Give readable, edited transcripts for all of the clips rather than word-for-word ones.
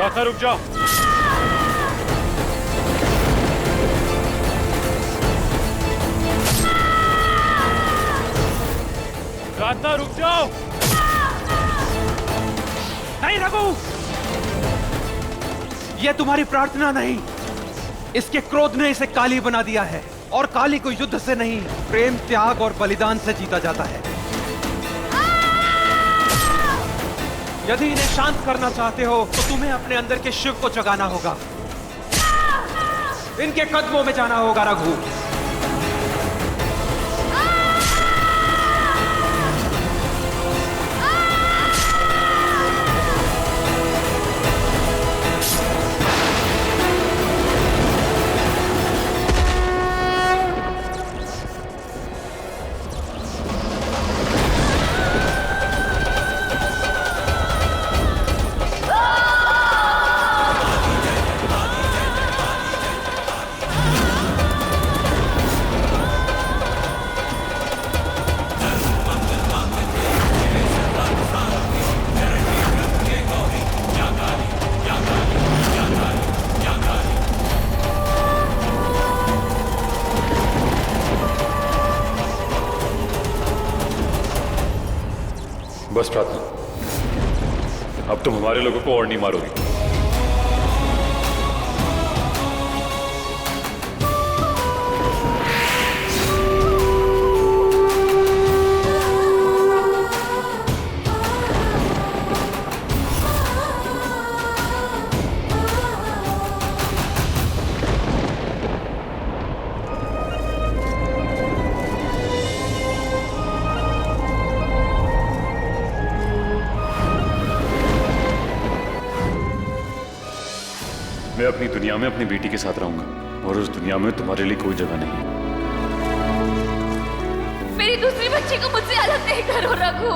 प्रार्थना रुक जाओ। प्रार्थना रुक जाओ। नहीं रघु, यह तुम्हारी प्रार्थना नहीं, इसके क्रोध ने इसे काली बना दिया है। और काली को युद्ध से नहीं, प्रेम, त्याग और बलिदान से जीता जाता है। यदि इन्हें शांत करना चाहते हो तो तुम्हें अपने अंदर के शिव को जगाना होगा। इनके कदमों में जाना होगा रघु। बस प्रार्थना, अब तुम हमारे लोगों को और नहीं मारोगी। मैं अपनी दुनिया में अपनी बेटी के साथ रहूंगा और उस दुनिया में तुम्हारे लिए कोई जगह नहीं है। मेरी दूसरी बच्ची को मुझसे अलग नहीं करो रघु।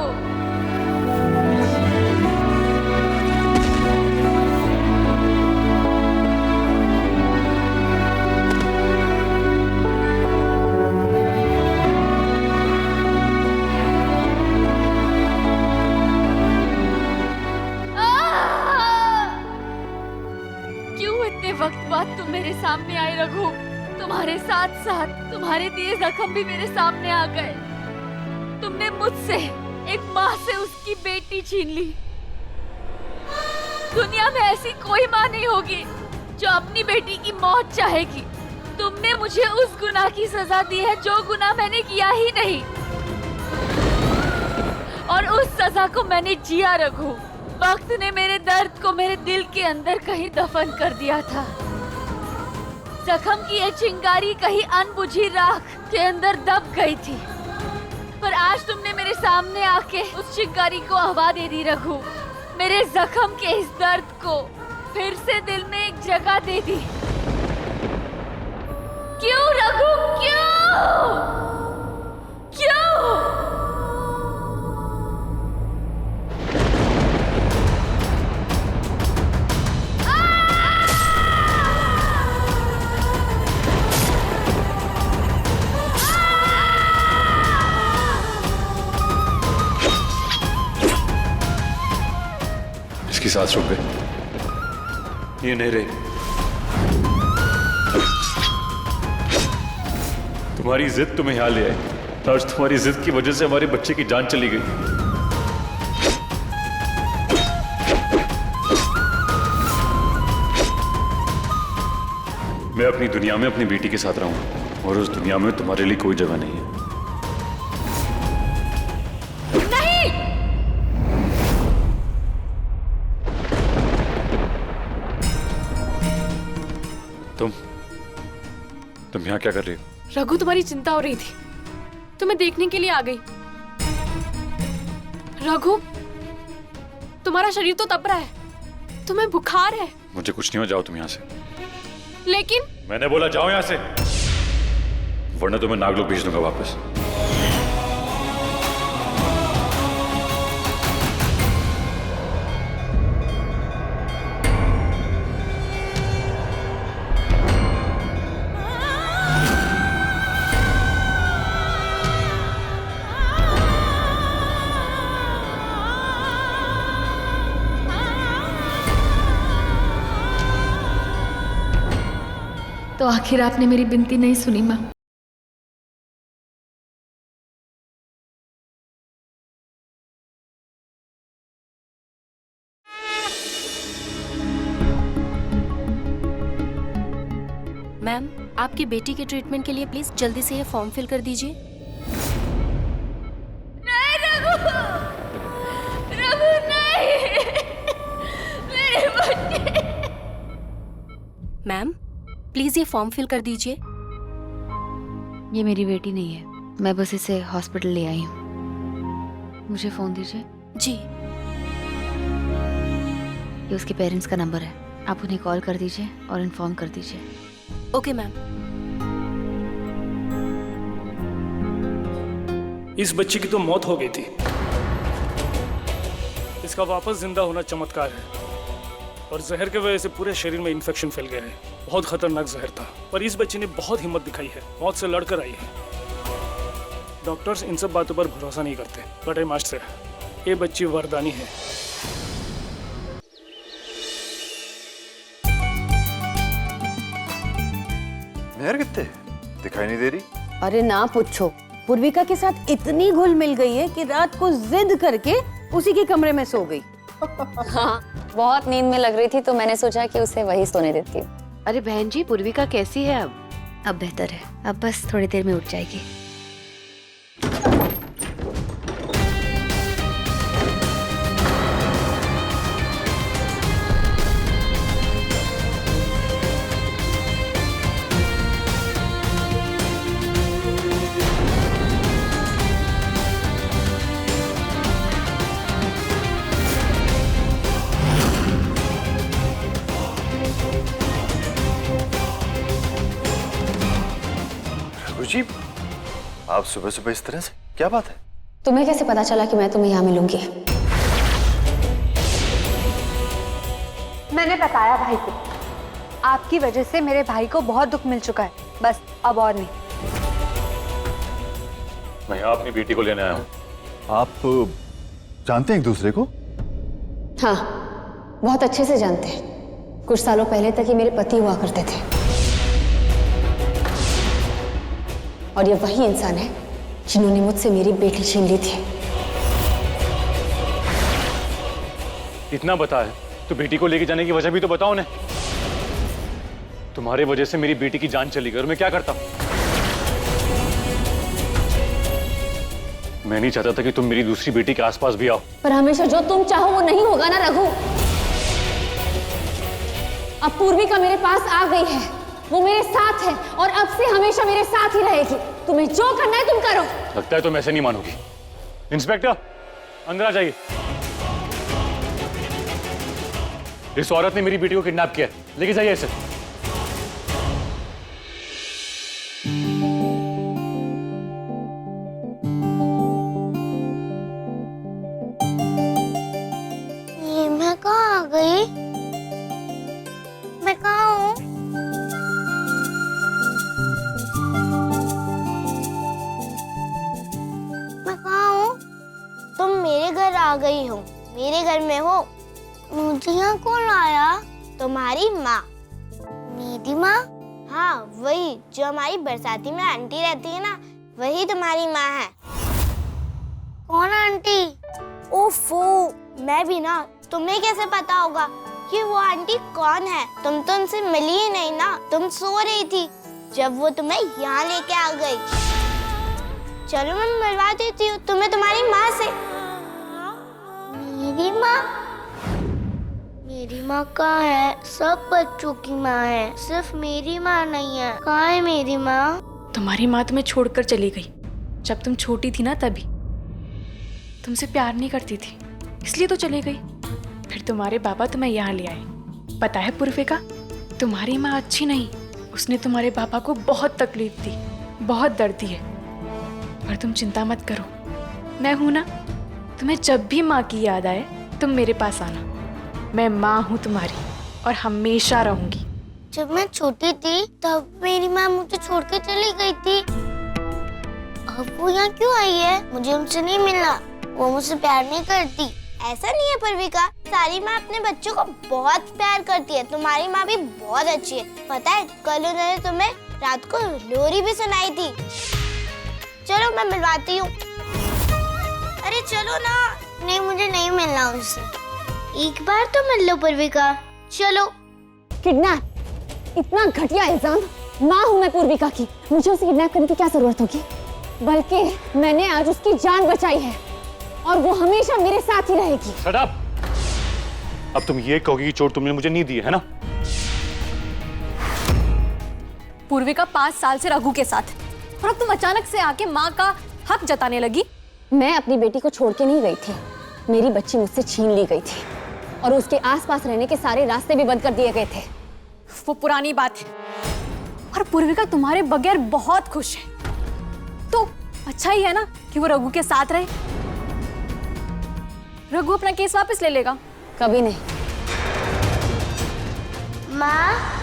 वक्त बाद तुम मेरे सामने आए रघु। तुम्हारे साथ साथ तुम्हारे दिए जख्म भी मेरे सामने आ गए। तुमने मुझसे, एक माँ से, उसकी बेटी छीन ली। दुनिया में ऐसी कोई माँ नहीं होगी जो अपनी बेटी की मौत चाहेगी। तुमने मुझे उस गुनाह की सजा दी है जो गुनाह मैंने किया ही नहीं, और उस सजा को मैंने जिया रघु। वक्त ने मेरे दर्द को मेरे दिल के अंदर कहीं दफन कर दिया था। जख्म की ये चिंगारी कहीं अनबुझी राख के अंदर दब गई थी, पर आज तुमने मेरे सामने आके उस चिंगारी को हवा दे दी रघु। मेरे जख्म के इस दर्द को फिर से दिल में एक जगह दे दी। क्यों रघु, क्यों क्यों? इसकी सांस रुक गई, ये नहीं रही। तुम्हारी जिद तुम्हें यहां ले आई। आज तुम्हारी जिद की वजह से हमारे बच्चे की जान चली गई। मैं अपनी दुनिया में अपनी बेटी के साथ रहूंगा और उस दुनिया में तुम्हारे लिए कोई जगह नहीं है। तुम यहाँ क्या कर रही हो? रघु, तुम्हारी चिंता हो रही थी, तुम्हें देखने के लिए आ गई। रघु, तुम्हारा शरीर तो तप रहा है, तुम्हें बुखार है। मुझे कुछ नहीं हो, जाओ तुम यहाँ से। लेकिन मैंने बोला जाओ यहाँ से, वरना तुम्हें नागलोक भेज दूंगा वापस। आखिर आपने मेरी विनती नहीं सुनी माँ। मैम, आपकी बेटी के ट्रीटमेंट के लिए प्लीज जल्दी से ये फॉर्म फिल कर दीजिए। नहीं रघु, रघु नहीं, मेरे बच्चे। मैम, प्लीज ये फॉर्म फिल कर दीजिए। ये मेरी बेटी नहीं है, मैं बस इसे हॉस्पिटल ले आई हूँ। मुझे फोन दीजिए। जी। ये उसके पेरेंट्स का नंबर है, आप उन्हें कॉल कर दीजिए और इन्फॉर्म कर दीजिए। Okay ma'am. इस बच्ची की तो मौत हो गई थी, इसका वापस जिंदा होना चमत्कार है। और जहर के वजह से पूरे शरीर में इन्फेक्शन फैल गया है। बहुत खतरनाक जहर था, पर इस बच्ची ने बहुत हिम्मत दिखाई है, मौत से लड़कर आई है। डॉक्टर्स इन सब बातों पर भरोसा नहीं करते, बट आई मस्ट से ये बच्ची वरदानी है। मेहर कितने दिखाई नहीं दे रही। अरे ना पूछो, पूर्विका के साथ इतनी घुल मिल गई है कि रात को जिद करके उसी के कमरे में सो गई। हाँ, बहुत नींद में लग रही थी तो मैंने सोचा कि उसे वही सोने देती हूँ। अरे बहन जी, पूर्विका कैसी है अब? अब बेहतर है, अब बस थोड़ी देर में उठ जाएगी। जी, आप सुबह सुबह इस तरह से, क्या बात है? तुम्हें कैसे पता चला कि मैं तुम्हें यहाँ मिलूंगी? मैंने बताया भाई को, आपकी वजह से मेरे भाई को बहुत दुख मिल चुका है, बस अब और नहीं। मैं यहाँ अपनी बेटी को लेने आया हूँ। आप जानते हैं एक दूसरे को? हाँ, बहुत अच्छे से जानते हैं। कुछ सालों पहले तक ये मेरे पति हुआ करते थे। और ये वही इंसान है जिन्होंने मुझसे मेरी बेटी छीन ली थी। इतना बता है तो बेटी को लेके जाने की वजह भी तो बताओ उन्हें। तुम्हारे वजह से मेरी बेटी की जान चली गई और मैं क्या करता? मैं नहीं चाहता था कि तुम मेरी दूसरी बेटी के आसपास भी आओ। पर हमेशा जो तुम चाहो वो नहीं होगा ना रघु। अब पूर्विका मेरे पास आ गई है, वो मेरे साथ है और अब से हमेशा मेरे साथ ही रहेगी। तुम्हें जो करना है तुम करो। लगता है तुम ऐसे नहीं मानोगी। इंस्पेक्टर, अंदर आ जाइए। इस औरत ने मेरी बेटी को किडनैप किया, लेके जाइए इसे। ये मैं कहाँ आ गई? मैं कहाँ हूँ? मैं कहाँ हूँ? तुम मेरे घर आ गई हो, मेरे घर में हो। मुझे यहाँ कौन लाया? तुम्हारी माँ। मेरी माँ? हाँ, वही जो हमारी बरसाती में आंटी रहती है ना, वही तुम्हारी माँ है। कौन आंटी? ओफो, मैं भी ना। तुम्हें कैसे पता होगा कि वो आंटी कौन है? तुम तो उनसे मिली ही नहीं ना, तुम सो रही थी जब वो तुम्हें यहाँ लेके आ गई। चलो मैं मिलवा देती हूँ तुम्हें तुम्हारी माँ से। मेरी माँ? मेरी माँ कहाँ है? सब बच्चों की माँ है, सिर्फ मेरी माँ नहीं है। कहाँ है मेरी माँ? तुम्हारी माँ तुम्हें छोड़कर चली गई जब तुम छोटी थी ना, तभी। तुमसे प्यार नहीं करती थी, इसलिए तो चली गई। फिर तुम्हारे पापा तुम्हें यहाँ ले आए। पता है पूर्विका, तुम्हारी माँ अच्छी नहीं, उसने तुम्हारे पापा को बहुत तकलीफ दी, बहुत दर्द दी है। पर तुम चिंता मत करो, मैं हूं ना। तुम्हें जब भी माँ की याद आए तुम मेरे पास आना। मैं माँ हूँ तुम्हारी और हमेशा रहूंगी। जब मैं छोटी थी तब मेरी माँ मुझे छोड़ के चली गई थी। अब वो यहाँ क्यों आई है? मुझे उनसे नहीं मिलना, वो मुझसे प्यार नहीं करती। ऐसा नहीं है पूर्विका, सारी माँ अपने बच्चों को बहुत प्यार करती है। तुम्हारी माँ भी बहुत अच्छी है। पता है कल उन्होंने तुम्हें रात को लोरी भी सुनाई थी। चलो मैं मिलवाती हूँ। अरे चलो ना। नहीं, मुझे नहीं मिलना उससे। एक बार तो मिल लो पूर्विका, चलो। किडनैप? इतना घटिया इल्जाम। माँ हूँ मैं पूर्विका की, मुझे उसे किडनैप करने की क्या जरूरत होगी? बल्कि मैंने आज उसकी जान बचाई है और वो हमेशा मेरे साथ ही रहेगी। Shut up! अब तुम ये कहोगी कि चोट तुमने मुझे नहीं दी है ना? पूर्विका 5 साल से रघु के साथ, और अब तुम अचानक से आके माँ का हक जताने लगी। मैं अपनी बेटी को छोड़ के नहीं गई थी, मेरी बच्ची मुझसे छीन ली गई थी और उसके आसपास रहने के सारे रास्ते भी बंद कर दिए गए थे। वो पुरानी बात है, और पूर्विका तुम्हारे बगैर बहुत खुश है, तो अच्छा ही है ना कि वो रघु के साथ रहे। रघु अपना केस वापस ले लेगा। कभी नहीं। माँ,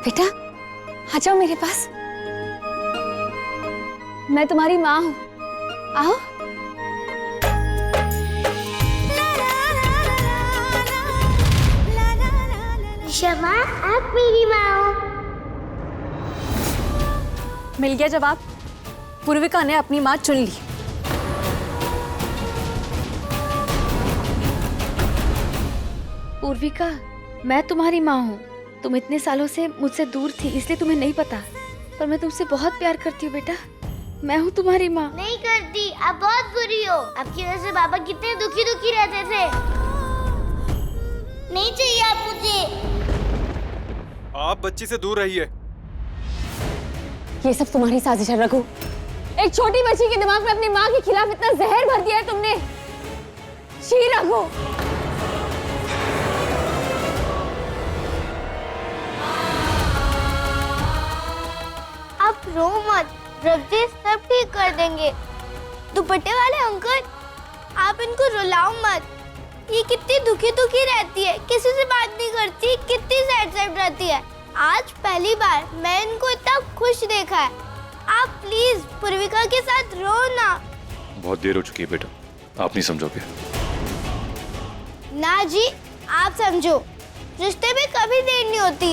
बेटा आ जाओ मेरे पास, मैं तुम्हारी माँ हूँ, आओ। शमा, आप मेरी माँ हो। मिल गया जवाब। पूर्विका ने अपनी माँ चुन ली। पूर्विका, मैं तुम्हारी माँ हूँ। तुम इतने सालों से मुझसे दूर थी, इसलिए तुम्हें नहीं पता, पर मैं तुमसे बहुत प्यार करती हूँ बेटा। मैं हूँ तुम्हारी माँ। नहीं करती, आप बहुत बुरी हो। आपकी वजह से पापा कितने दुखी दुखी रहते थे। नहीं चाहिए आप मुझे। आप बच्ची से दूर रहिए। ये सब तुम्हारी साजिश है रघु। एक छोटी बच्ची के दिमाग में अपनी माँ के खिलाफ इतना जहर भर दिया है तुमने। छी रघु। आप रो मत, रवजी सब ठीक कर देंगे। दुपट्टे वाले अंकल, आप इनको रुलाओ मत। ये कितनी दुखी दुखी रहती है, किसी से बात नहीं करती, कितनी सैड सैड रहती है। आज पहली बार मैं इनको इतना खुश देखा है। आप प्लीज पूर्विका के साथ रो ना। बहुत देर हो चुकी है बेटा, आप नहीं समझोगे। ना जी, आप समझो, रिश्ते में कभी देर नहीं होती।